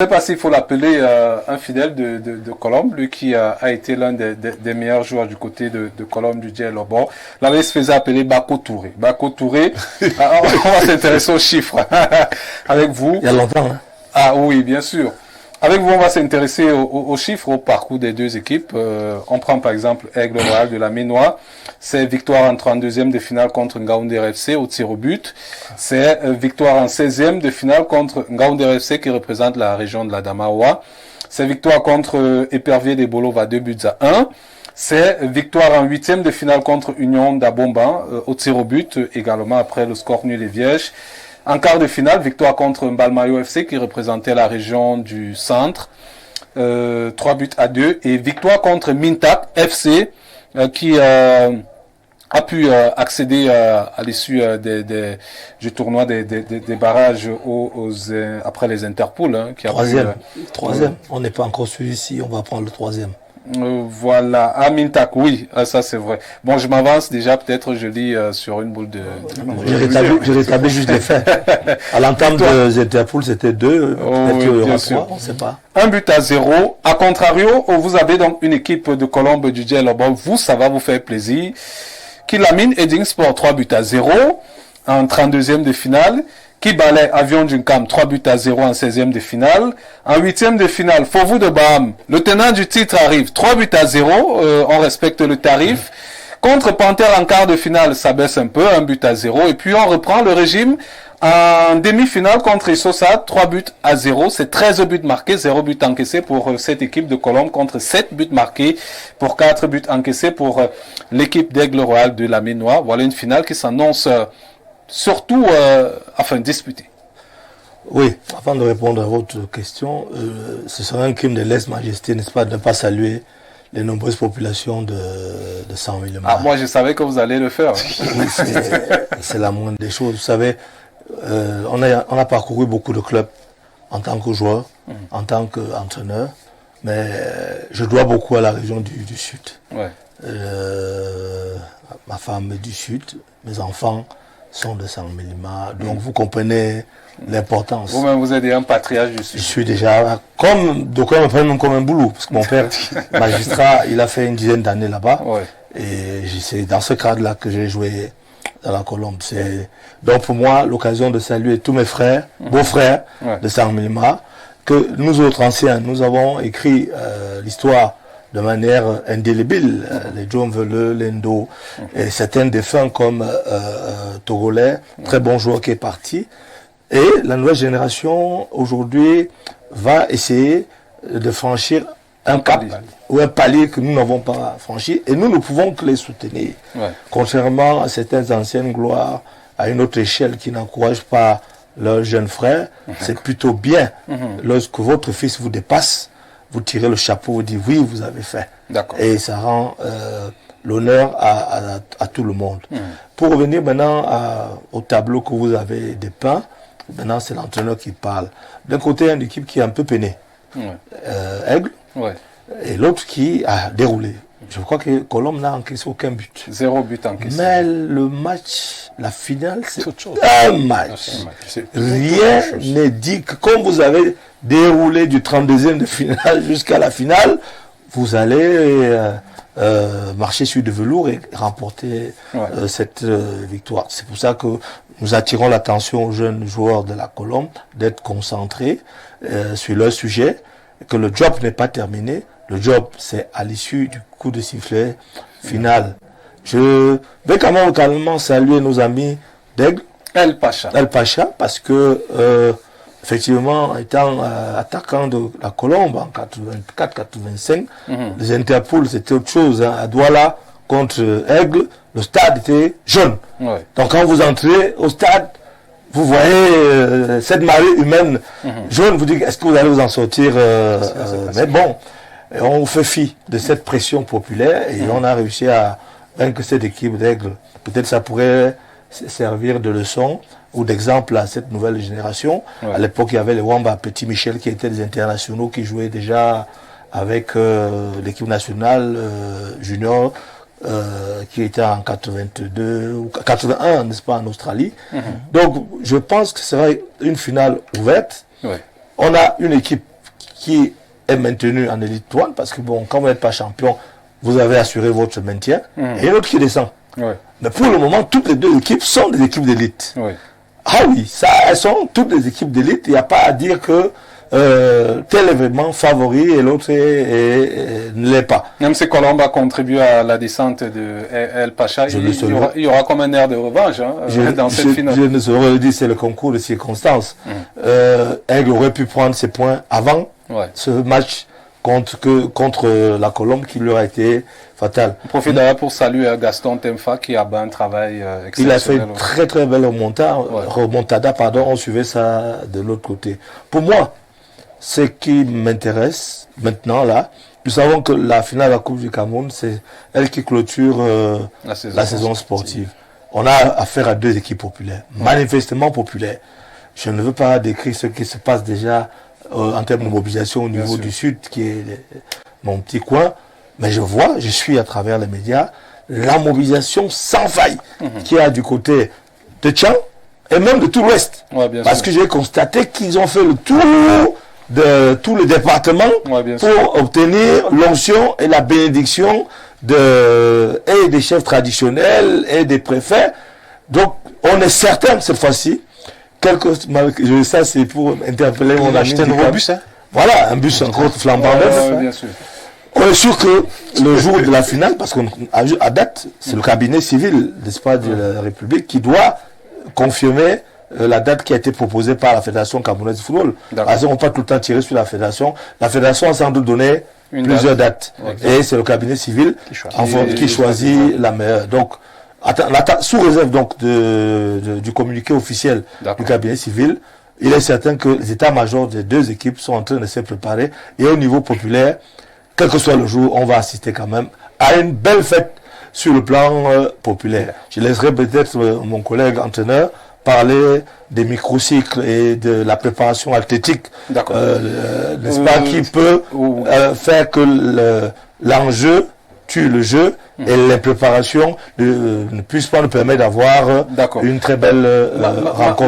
Je ne sais pas s'il faut l'appeler un fidèle de Colombe, lui qui a été l'un des meilleurs joueurs du côté de Colombe du Djel Lobo. Là, il se faisait appeler Bako Touré. Bako Touré, on va s'intéresser aux chiffres avec vous. Il y a longtemps, hein? Ah oui, bien sûr. Avec vous, on va s'intéresser aux chiffres, au parcours des deux équipes. On prend par exemple Aigle Royal de la Ménois. C'est victoire en 32e de finale contre Ngaoundé FC au tir au but. C'est victoire en 16e de finale contre Ngaoundé FC qui représente la région de la Damawa. C'est victoire contre Épervier des Bolova 2-1. C'est victoire en 8e de finale contre Union d'Abomba au tir au but, également après le score nul et vierge. En quart de finale, victoire contre Mbalmayo FC qui représentait la région du centre, 3-2. Et victoire contre Mintak FC qui a pu accéder à l'issue du tournoi des barrages après les Interpools. Hein, Troisième. On n'est pas encore celui-ci, on va prendre le troisième. Voilà, à Mintak, oui, ça c'est vrai. Bon, je m'avance déjà, peut-être je lis sur une boule de... Je rétablis juste les faits. À l'entame des Interpools, c'était 2, peut-être qu'il y aura 3, on ne sait pas. 1-0. A contrario, vous avez donc une équipe de Colombe du Djel Lobo, vous, ça va vous faire plaisir. Kilamine Edding Sport 3-0 en 32e de finale. Kibale Avion Dunkam 3-0 en 16e de finale. En 8e de finale, Fovu de Baham, le tenant du titre arrive 3-0, on respecte le tarif. Contre Panthère en quart de finale, ça baisse un peu, 1-0. Et puis on reprend le régime en demi-finale contre Issosa, 3-0. C'est 13 buts marqués, 0 but encaissé pour cette équipe de Colombe contre 7 buts marqués pour 4 buts encaissés pour l'équipe d'Aigle Royal de la Ménois. Voilà une finale qui s'annonce surtout disputée. Oui, avant de répondre à votre question, ce serait un crime de lèse-majesté, n'est-ce pas, de ne pas saluer les nombreuses populations de Saint-Willemar. Ah, moi je savais que vous allez le faire. Oui, c'est la moindre des choses. Vous savez, on a parcouru beaucoup de clubs en tant que joueur, en tant qu'entraîneur, mais je dois beaucoup à la région du Sud. Ouais. Ma femme est du Sud, mes enfants sont de Saint-Willemar, donc vous comprenez l'importance. Vous-même, vous êtes un patriarche du Sud. Je suis déjà, d'aucuns me prennent comme un boulot, parce que mon père, magistrat, il a fait une dizaine d'années là-bas, ouais. Et c'est dans ce cadre-là que j'ai joué dans la Colombe. Donc pour moi, l'occasion de saluer tous mes frères, beaux-frères de Saint-Willemar, que nous autres anciens, nous avons écrit l'histoire de manière indélébile, les John Veleux, Lendo, et certains défunts comme Togolais, très bon joueur qui est parti. Et la nouvelle génération, aujourd'hui, va essayer de franchir un cap ou un palier que nous n'avons pas franchi. Et nous ne pouvons que les soutenir. Ouais. Contrairement à certaines anciennes gloires, à une autre échelle qui n'encourage pas leurs jeunes frères, c'est plutôt bien. Lorsque votre fils vous dépasse, vous tirez le chapeau, vous dites oui, vous avez fait. Et ça rend l'honneur à tout le monde. Pour revenir maintenant au tableau que vous avez dépeint, maintenant c'est l'entraîneur qui parle. D'un côté, il y a une équipe qui est un peu peinée, Aigle, et l'autre qui a déroulé. Je crois que Colombe n'a encaissé aucun but. 0 but encaissé. Mais le match, la finale, c'est un match. Rien n'est dit que comme vous avez déroulé du 32e de finale jusqu'à la finale, vous allez marcher sur du velours et remporter cette victoire. C'est pour ça que nous attirons l'attention aux jeunes joueurs de la Colombe d'être concentrés sur leur sujet, que le job n'est pas terminé. Le job, c'est à l'issue du coup de sifflet final. Je vais quand même localement saluer nos amis d'Aigle. El Pacha, parce que, effectivement, étant attaquant de la Colombe en 84-85, les Interpools, c'était autre chose. Hein. À Douala, contre Aigle, le stade était jaune. Ouais. Donc quand vous entrez au stade, vous voyez cette marée humaine jaune, vous dites, est-ce que vous allez vous en sortir mais bon, on fait fi de cette pression populaire et on a réussi à vaincre cette équipe d'Aigle. Peut-être ça pourrait servir de leçon ou d'exemple à cette nouvelle génération. Ouais. À l'époque, il y avait les Wamba Petit Michel qui étaient des internationaux qui jouaient déjà avec l'équipe nationale junior qui était en 82 ou 81, n'est-ce pas, en Australie. Donc, je pense que ce sera une finale ouverte. Ouais. on a une équipe qui est maintenue en Elite One, parce que bon, quand vous n'êtes pas champion, vous avez assuré votre maintien, et une autre qui descend. Oui. Mais pour le moment, toutes les deux équipes sont des équipes d'élite. Oui. Ah oui, ça, elles sont toutes des équipes d'élite. Il n'y a pas à dire que tel est vraiment favori et l'autre ne l'est pas. Même si Colombe a contribué à la descente de El Pacha, il y aura comme un air de revanche dans cette finale. Je ne saurais le dire, c'est le concours de circonstances. Aigle aurait pu prendre ses points avant ce match contre la Colombe qui lui aurait été fatal. Je profite d'ailleurs pour saluer Gaston Temfa qui a un travail exceptionnel. Il a fait une très très belle remontada, on suivait ça de l'autre côté. Pour moi, ce qui m'intéresse maintenant là, nous savons que la finale de la Coupe du Cameroun, c'est elle qui clôture la saison sportive. On a affaire à deux équipes populaires, manifestement populaires. Je ne veux pas décrire ce qui se passe déjà en termes de mobilisation au niveau du Sud, qui est mon petit coin, mais je suis à travers les médias, la mobilisation sans faille qu'il y a du côté de Tchang et même de tout l'Ouest. Parce que j'ai constaté qu'ils ont fait le tour de tout le département pour obtenir l'onction et la bénédiction et des chefs traditionnels et des préfets. Donc, on est certain cette fois-ci, ça c'est pour interpeller mon ami. Acheter un nouveau bus, hein? Voilà, un bus encore flambant neuf. On est sûr que le jour de la finale, parce qu'à date, c'est le cabinet civil, n'est-ce pas, de la République qui doit confirmer la date qui a été proposée par la Fédération camerounaise de football. Parce qu'on ne peut pas tout le temps tirer sur la Fédération. La Fédération a sans doute donné plusieurs dates. Et c'est le cabinet civil qui choisit la meilleure. Donc, sous réserve donc du communiqué officiel du cabinet civil, il est certain que les états-majors des deux équipes sont en train de se préparer. Et au niveau populaire, quel que soit le jour, on va assister quand même à une belle fête sur le plan populaire. Je laisserai peut-être mon collègue entraîneur parler des microcycles et de la préparation athlétique, n'est-ce pas, qui peut faire que l'enjeu tue le jeu et les préparations ne puissent pas nous permettre d'avoir une très belle rencontre.